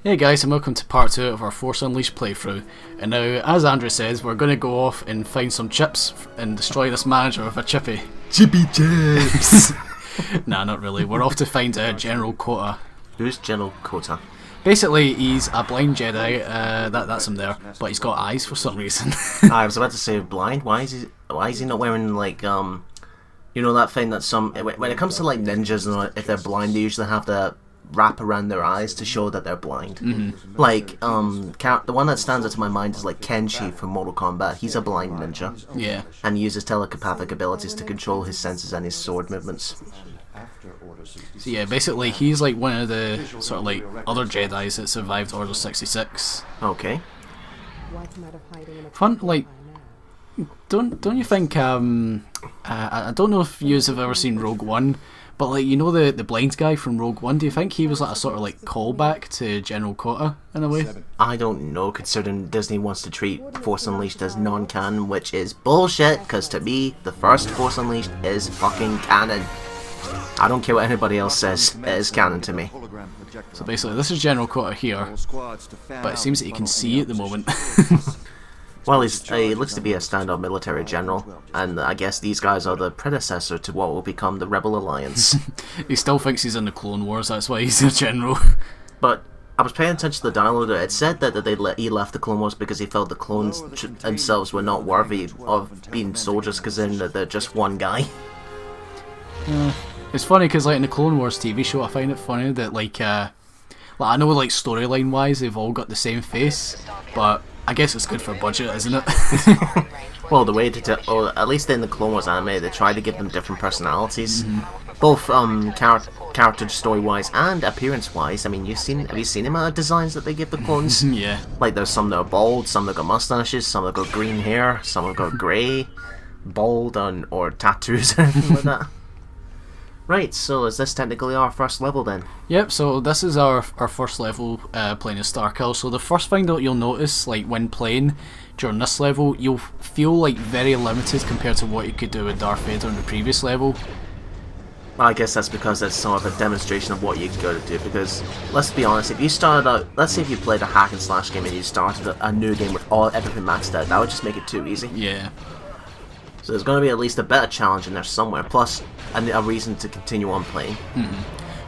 Hey guys, and welcome to part 2 of our Force Unleashed playthrough. And now, as Andrew says, we're going to go off and find some chips and destroy this manager with a chippy. Chippy chips! Nah, not really. We're off to find General Kota. Who's General Kota? Basically, he's a blind Jedi, that's him there, but he's got eyes for some reason. I was about to say blind. Why is he not wearing like you know that thing that some when it comes to like ninjas and if they're blind they usually have to wrap around their eyes to show that they're blind. Mm-hmm. Like the one that stands out to my mind is like Kenshi from Mortal Kombat. He's a blind ninja. Yeah. And he uses telepathic abilities to control his senses and his sword movements. So yeah, basically he's like one of the sort of like other Jedis that survived Order 66. Okay. Fun, like, don't you think I don't know if you have ever seen Rogue One, but like, you know the blind guy from Rogue One, do you think he was like a sort of like callback to General Kota in a way? I don't know, considering Disney wants to treat Force Unleashed as non-canon, which is bullshit, because to me, the first Force Unleashed is fucking canon. I don't care what anybody else says, it is canon to me. So basically, this is General Kota here, but it seems that you can see at the moment. Well, he looks to be a stand-up military general, and I guess these guys are the predecessor to what will become the Rebel Alliance. He still thinks he's in the Clone Wars, that's why he's a general. But I was paying attention to the dialogue. It said that he left the Clone Wars because he felt the clones themselves were not worthy of being soldiers, because then they're just one guy. It's funny because like in the Clone Wars TV show, I find it funny that like I know like storyline wise they've all got the same face, but I guess it's good for budget, isn't it? Well, the way or at least in the Clone Wars anime, they try to give them different personalities, both character story wise and appearance wise. I mean, have you seen the designs that they give the clones? Yeah. Like there's some that are bald, some that got mustaches, some that got green hair, some that got grey, bald, or tattoos or anything like that. Right, so is this technically our first level then? Yep, so this is our first level playing as Starkill. So the first thing that you'll notice, like when playing during this level, you'll feel like very limited compared to what you could do with Darth Vader in the previous level. I guess that's because it's sort of a demonstration of what you go to do, because let's be honest, if you started out, let's say if you played a hack and slash game and you started a new game with everything maxed out, that would just make it too easy. Yeah. So there's going to be at least a better challenge in there somewhere, plus a reason to continue on playing.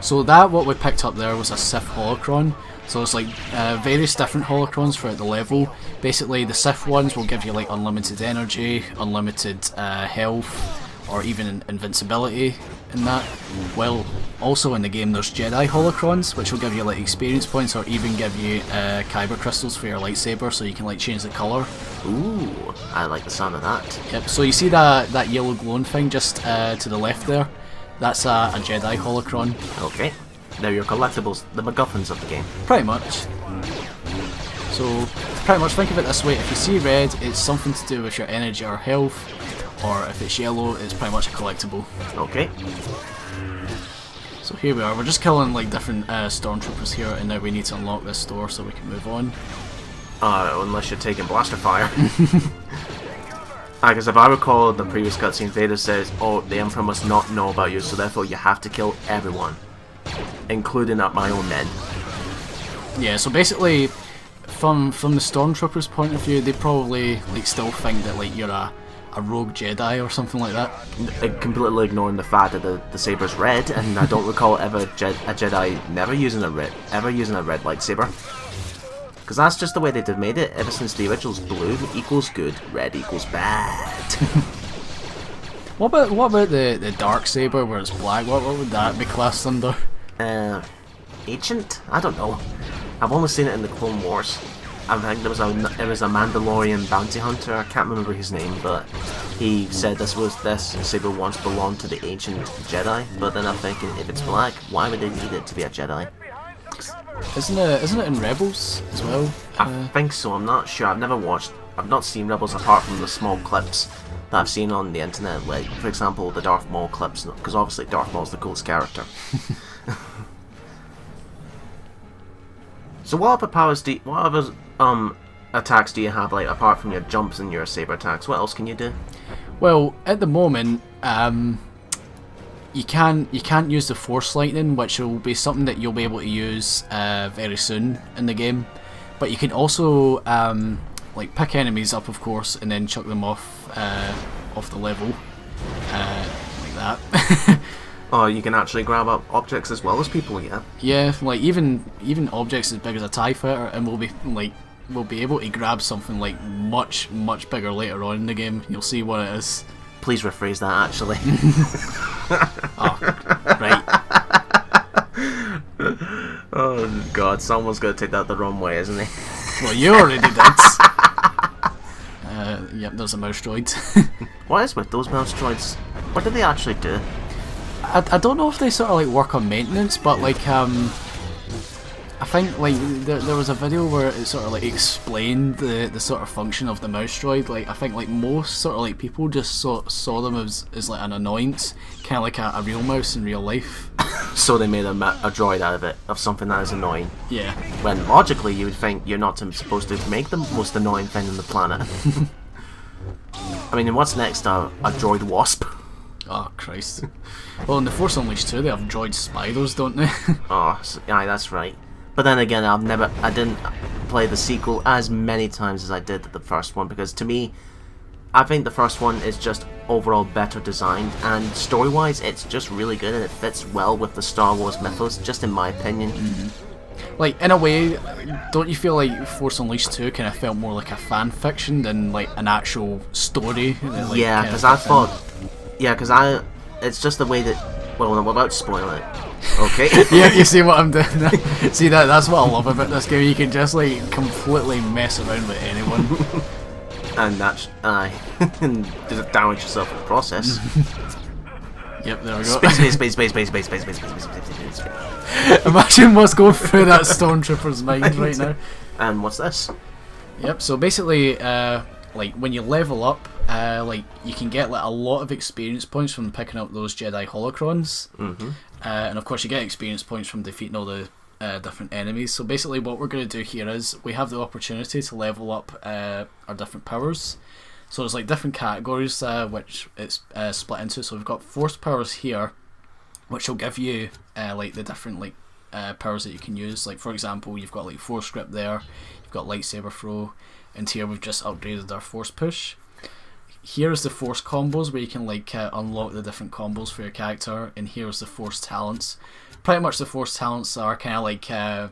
So what we picked up there was a Sith holocron. So it's like various different holocrons throughout the level. Basically the Sith ones will give you like unlimited energy, unlimited health, or even invincibility in that. Well, also in the game there's Jedi holocrons, which will give you like experience points or even give you kyber crystals for your lightsaber, so you can like change the colour. Ooh, I like the sound of that. Yep, so you see that yellow glowing thing just to the left there? That's a Jedi holocron. Okay, they're your collectibles, the MacGuffins of the game. Pretty much. So, pretty much think of it this way, if you see red, it's something to do with your energy or health, or if it's yellow, it's pretty much a collectible. Okay. So here we are, we're just killing like different stormtroopers here, and now we need to unlock this door so we can move on. Unless you're taking blaster fire. Because if I recall the previous cutscene, Vader says, "Oh, the Emperor must not know about you, so therefore you have to kill everyone, including my own men." Yeah, so basically, from the stormtroopers' point of view, they probably like still think that like you're a rogue Jedi or something like that. Completely ignoring the fact that the saber's red, and I don't recall ever a Jedi never using a red lightsaber. Because that's just the way they've made it ever since the originals. Blue equals good, red equals bad. What about the dark saber where it's black? What would that be classed under? Ancient? I don't know. I've only seen it in the Clone Wars. I think there was a Mandalorian bounty hunter. I can't remember his name, but he said this saber once belonged to the ancient Jedi. But then I'm thinking, if it's black, why would they need it to be a Jedi? Isn't it in Rebels as well? I think so. I'm not sure. I've not seen Rebels apart from the small clips that I've seen on the internet. Like, for example, the Darth Maul clips, because obviously Darth Maul's the coolest character. So what other attacks do you have, like, apart from your jumps and your saber attacks? What else can you do? Well, at the moment, you can't use the Force Lightning, which will be something that you'll be able to use very soon in the game. But you can also like pick enemies up, of course, and then chuck them off the level like that. Oh, you can actually grab up objects as well as people, yeah. Yeah, like even objects as big as a TIE fighter, and we'll be able to grab something like much bigger later on in the game. You'll see what it is. Please rephrase that, actually. Oh, right. Oh god, someone's gonna take that the wrong way, isn't he? Well, you already did. Yep, there's a mouse droid. What is with those mouse droids? What do they actually do? I don't know if they sort of like work on maintenance, but like I think like there was a video where it sort of like explained the sort of function of the mouse droid. Like I think like most sort of like people just saw them as like an annoyance, kind of like a real mouse in real life. So they made a droid out of it, of something that is annoying. Yeah. When logically you would think you're not supposed to make the most annoying thing on the planet. I mean, what's next? A droid wasp? Oh Christ. Well, in the Force Unleashed 2 they have droid spiders, don't they? Oh, yeah, that's right. But then again, I didn't play the sequel as many times as I did the first one, because to me, I think the first one is just overall better designed, and story-wise, it's just really good, and it fits well with the Star Wars mythos, just in my opinion. Mm-hmm. Like, in a way, don't you feel like Force Unleashed 2 kind of felt more like a fan fiction than like an actual story? That, like, yeah, because I thought... Yeah, because it's just the way that... Well, I'm about to spoil it. Okay. Yeah, you see what I'm doing now? See, that's what I love about this game. You can just like completely mess around with anyone. And that's... and just damage yourself in the process. Yep, there we go. Space. Imagine what's going through that stormtrooper's mind right now. And what's this? Yep, so basically, like when you level up, like you can get like a lot of experience points from picking up those Jedi holocrons. Mm-hmm. And of course you get experience points from defeating all the different enemies. So basically what we're going to do here is we have the opportunity to level up our different powers. So there's like different categories which it's split into. So we've got force powers here, which will give you like the different like powers that you can use. Like for example, you've got like force grip there, you've got lightsaber throw, and here we've just upgraded our force push. Here's the force combos where you can like unlock the different combos for your character, and here's the force talents. Pretty much the force talents are kind of like kind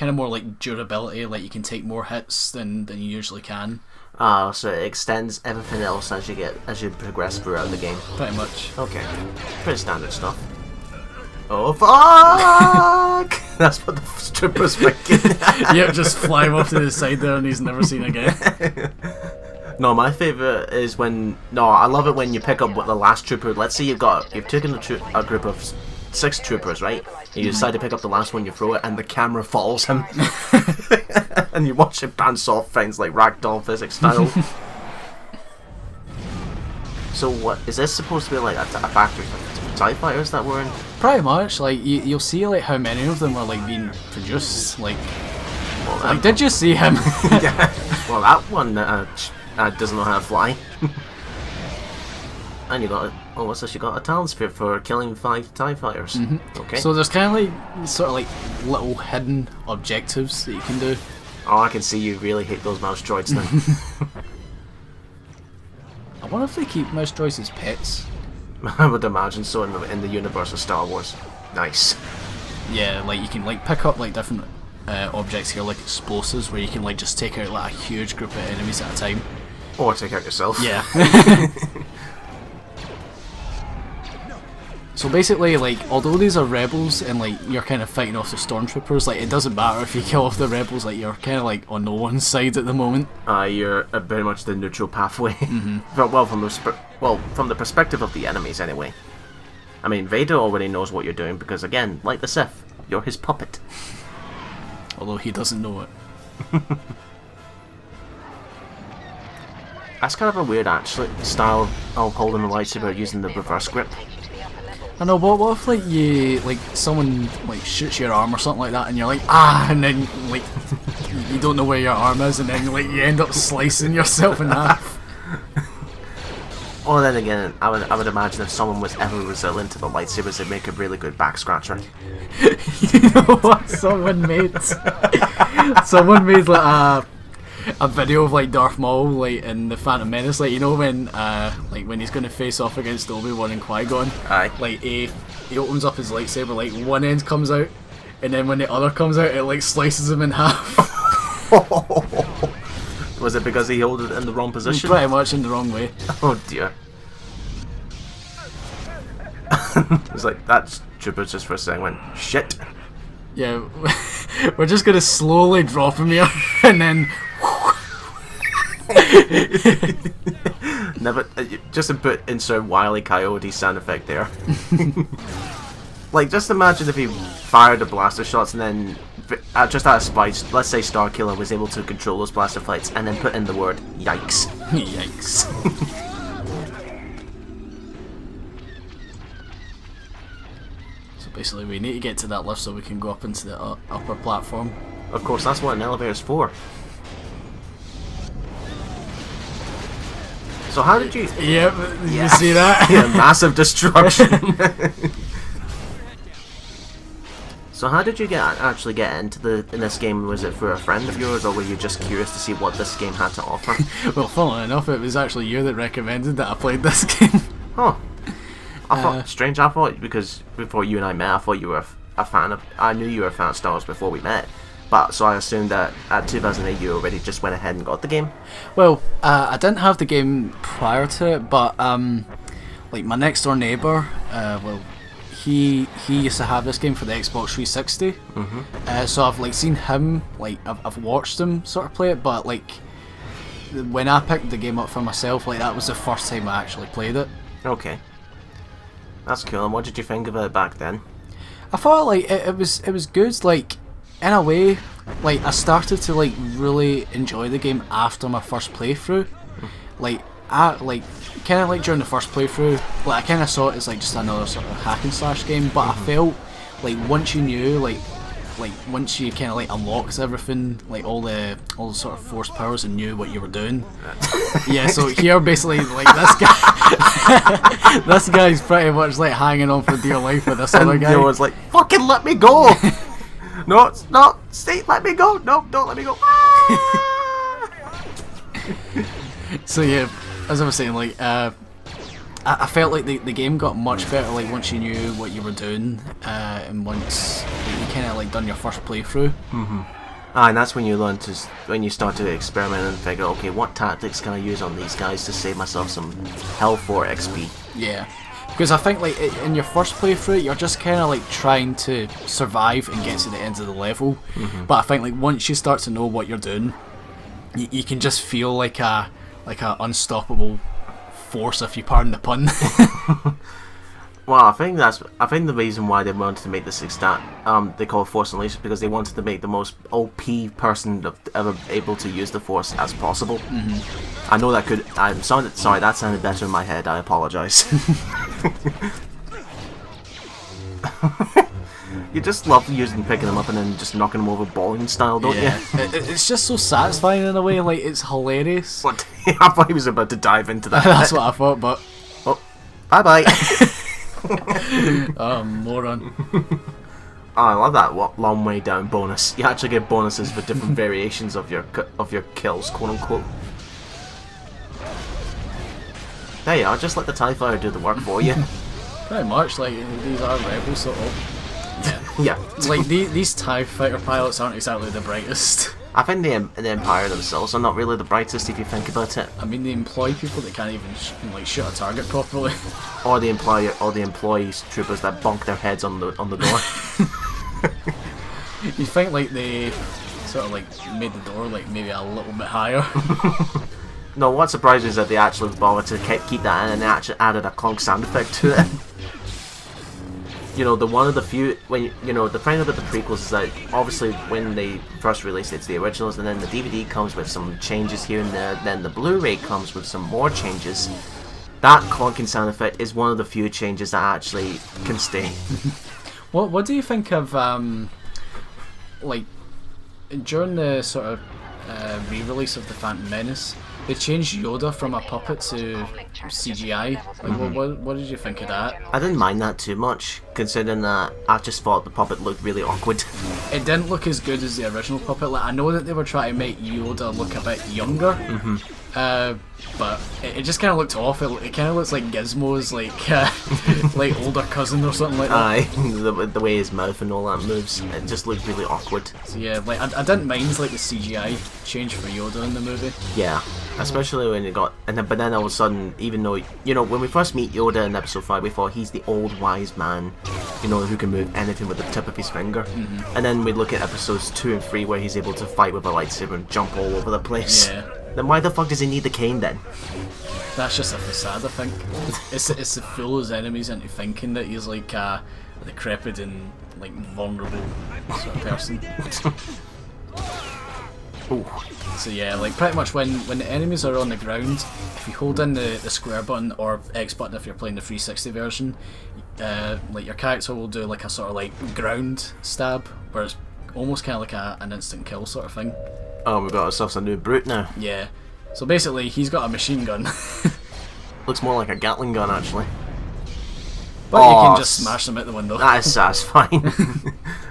of more like durability, like you can take more hits than you usually can. So it extends everything else as you progress throughout the game. Pretty much. Okay, pretty standard stuff. Oh fuck! That's what the trooper's thinking. Yep, just fly him off to the side there, and he's never seen again. No, my favourite is when... No, I love it when you pick up the last trooper. Let's say you've taken a group of 6 troopers, right? And you decide to pick up the last one, you throw it, and the camera follows him. And you watch him bounce off things like ragdoll physics style. So what, is this supposed to be like a factory for TIE fighters that were in? Pretty much, like you'll see like how many of them are like being produced. Like, Well, did you see him? Yeah. Well, that one doesn't know how to fly. And you got what's this? You got a talent sphere for killing 5 TIE fighters. Mm-hmm. Okay. So there's kind of like sort of like little hidden objectives that you can do. Oh, I can see you really hate those mouse droids then. I wonder if they keep mouse droids as pets. I would imagine so in the universe of Star Wars. Nice. Yeah, like you can like pick up like different objects here, like explosives, where you can like just take out like a huge group of enemies at a time. Or take out yourself. Yeah. So basically, like, although these are rebels and like you're kind of fighting off the stormtroopers, like it doesn't matter if you kill off the rebels. Like you're kind of like on no one's side at the moment. You're very much the neutral pathway. Mm-hmm. From the perspective of the enemies, anyway. I mean, Vader already knows what you're doing because, again, like the Sith, you're his puppet. Although he doesn't know it. That's kind of a weird, actually, style of holding the lightsaber using the reverse grip. I know, but what if like someone like shoots your arm or something like that, and you're like and then like you don't know where your arm is, and then like you end up slicing yourself in half. Or then again, I would imagine if someone was ever resilient to the lightsabers, they'd make a really good back scratcher. You know what someone made? Someone made like a video of like Darth Maul like in the Phantom Menace, like you know when he's going to face off against Obi-Wan and Qui-Gon. Aye. Like he opens up his lightsaber, like one end comes out, and then when the other comes out, it like slices him in half. Was it because he held it in the wrong position? Pretty much in the wrong way. Oh dear. It was like that trooper just for a second went shit. Yeah, we're just gonna slowly drop him here, and then. Never, just to put insert Wile E. Coyote sound effect there. Like, just imagine if he fired the blaster shots and then, just out of spite, let's say Starkiller was able to control those blaster flights and then put in the word yikes. Yikes. So basically, we need to get to that lift so we can go up into the upper platform. Of course, that's what an elevator's for. So how did you... Yep, you see that? Yeah, massive destruction. So how did you actually get into in this game? Was it for a friend of yours, or were you just curious to see what this game had to offer? Well, funnily enough, it was actually you that recommended that I played this game. Huh. I thought, strange, I thought, because before you and I met, I thought you were a fan of... I knew you were a fan of Star Wars before we met. But, so I assumed that at 2008 you already just went ahead and got the game? Well, I didn't have the game prior to it, but like my next door neighbour, he used to have this game for the Xbox 360. So I've like seen him, like I've watched him sort of play it, but like when I picked the game up for myself, like that was the first time I actually played it. Okay. That's cool. And what did you think of it back then? I thought like it was good, like in a way. Like I started to like really enjoy the game after my first playthrough. Like I like kind of like during the first playthrough, like I kind of saw it as like just another sort of hack and slash game, but I felt like once you knew like once you kind of like unlocked everything, like all the sort of force powers and knew what you were doing. Yeah, so here basically like this guy this guy's pretty much like hanging on for dear life with this other guy. And was like, fucking let me go. No, stay, let me go. No, don't let me go. So yeah, as I was saying, like I felt like the game got much better like once you knew what you were doing, and once you kind of like done your first playthrough. And that's when you learn when you start to experiment and figure, okay, what tactics can I use on these guys to save myself some health or XP? Yeah. Because I think like in your first playthrough you're just kind of like trying to survive and get to the end of the level, but I think like once you start to know what you're doing, you can just feel like a unstoppable force, if you pardon the pun. Well, I think the reason why they wanted to make this extent they call it Force Unleashed, because they wanted to make the most OP person ever able to use the Force as possible. I know that could. Sorry, that sounded better in my head. I apologize. You just love picking them up and then just knocking them over bowling style, don't you? It's just so satisfying in a way. Like it's hilarious. What? I thought he was about to dive into that. That's what I thought, but oh, bye bye. Oh, moron. Oh, I love that long way down bonus. You actually get bonuses for different variations of your kills, quote unquote. There you are, just let the TIE Fighter do the work for you. Pretty much, like these are rebels sort of. Yeah. Like these TIE Fighter pilots aren't exactly the brightest. I think the Empire themselves are not really the brightest if you think about it. I mean, they employ people that can't even like shoot a target properly. Or the employees troopers that bonk their heads on the door. You think like they sort of like made the door like maybe a little bit higher. No, what surprised me is that they actually bothered to keep that in and they actually added a clunk sound effect to it. You know, one of the few, when you know, the thing about the prequels is that obviously when they first released it's the originals, and then the DVD comes with some changes here and there, then the Blu-ray comes with some more changes. That clunking sound effect is one of the few changes that actually can stay. What do you think of like during the sort of re-release of the Phantom Menace? they changed Yoda from a puppet to CGI. Like, what did you think of that? I didn't mind that too much, considering that I just thought the puppet looked really awkward. It didn't look as good as the original puppet. Like, I know that they were trying to make Yoda look a bit younger, but it just kind of looked off. It kind of looks like Gizmo's like older cousin or something like that. Aye, the way his mouth and all that moves, it just looked really awkward. So yeah, like I didn't mind like the CGI change for Yoda in the movie. Yeah, especially when it got, but then all of a sudden, even though when we first meet Yoda in Episode 5, we thought he's the old wise man, who can move anything with the tip of his finger, and then we look at Episodes 2 and 3 where he's able to fight with a lightsaber and jump all over the place. Yeah. Then why the fuck does he need the cane then? That's just a facade, I think. It's to fool his enemies into thinking that he's like a decrepit and like vulnerable sort of person. Ooh. So yeah, like pretty much when the enemies are on the ground, if you hold in the square button or X button if you're playing the 360 version, like your character will do like a sort of like ground stab, where it's almost kind of like an instant kill sort of thing. Oh, we've got ourselves a new brute now. Yeah. So basically, he's got a machine gun. Looks more like a Gatling gun, actually. But you can just smash them out the window. That is satisfying.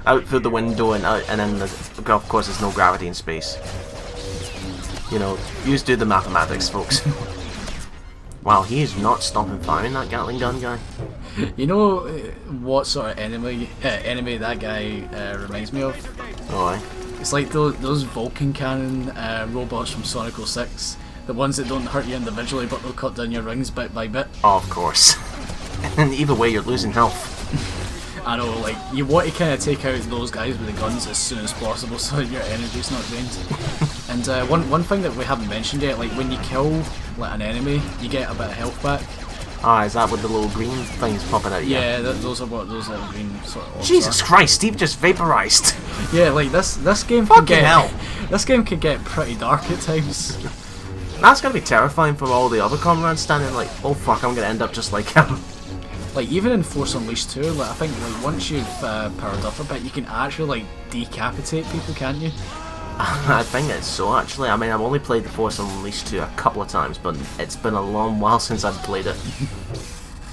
Out through the window and out, and then of course there's no gravity in space. You just do the mathematics, folks. Wow, he is not stopping firing, that Gatling gun guy. You know what sort of enemy that guy reminds me of? Oh, aye. It's like those Vulcan cannon robots from Sonic 06. The ones that don't hurt you individually, but they'll cut down your rings bit by bit. Oh, of course. And either way, you're losing health. I know, like, you want to kind of take out those guys with the guns as soon as possible so your energy's not drained. And one thing that we haven't mentioned yet, like, when you kill like an enemy, you get a bit of health back. Ah, is that with the little green things popping out? Yeah, those are what those little green sort of orbs Jesus are. Christ, Steve just vaporized. Yeah, like this game this game can get pretty dark at times. That's gonna be terrifying for all the other comrades standing like, oh fuck, I'm gonna end up just like him. Like even in Force Unleashed 2, like I think like once you've powered up a bit, you can actually like decapitate people, can't you? I think it's so, actually. I mean, I've only played The Force Unleashed 2 a couple of times, but it's been a long while since I've played it.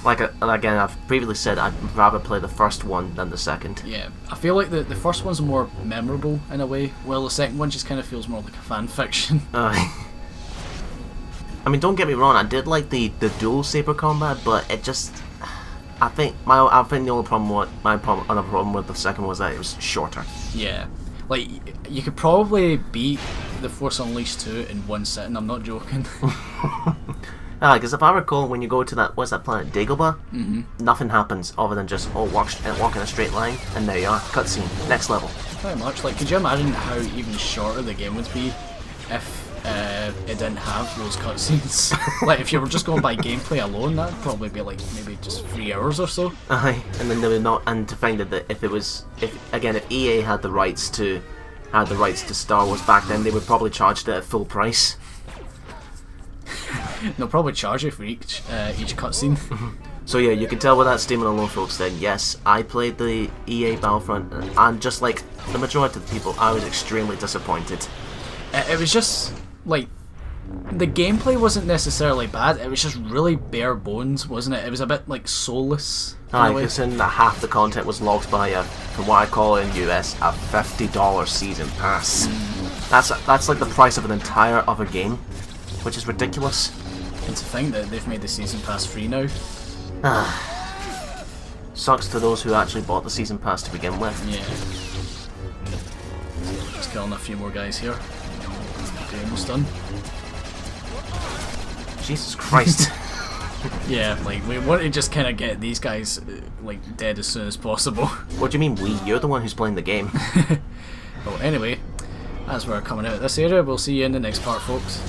Again, I've previously said I'd rather play the first one than the second. Yeah, I feel like the first one's more memorable in a way, while the second one just kind of feels more like a fan fiction. I mean, don't get me wrong, I did like the dual saber combat, but it just... I think the only problem with the second was that it was shorter. Yeah. Like, you could probably beat The Force Unleashed 2 in one sitting, I'm not joking. Because if I recall, when you go to what's that planet, Dagobah, nothing happens other than just, walk in a straight line, and there you are, cutscene, next level. Pretty much. Like, could you imagine how even shorter the game would be if it didn't have those cutscenes? Like, if you were just going by gameplay alone, that'd probably be like maybe just 3 hours or so. Aye, and then they would not. And to find that if EA had the rights to Star Wars back then, they would probably charge it at full price. They'll probably charge you for each cutscene. So yeah, you can tell with that statement alone, folks, then yes, I played the EA Battlefront, and just like the majority of the people, I was extremely disappointed. It was just like, the gameplay wasn't necessarily bad, it was just really bare bones, wasn't it? It was a bit like soulless. Aye, considering that half the content was logged by from what I call in US, a $50 season pass. That's like the price of an entire other game, which is ridiculous. And to think that they've made the season pass free now. Sucks to those who actually bought the season pass to begin with. Yeah. Just killing a few more guys here. Okay, almost done. Jesus Christ. Yeah, like, we want to just kind of get these guys like dead as soon as possible. What do you mean we? You're the one who's playing the game. Well, anyway, as we're coming out of this area, we'll see you in the next part, folks.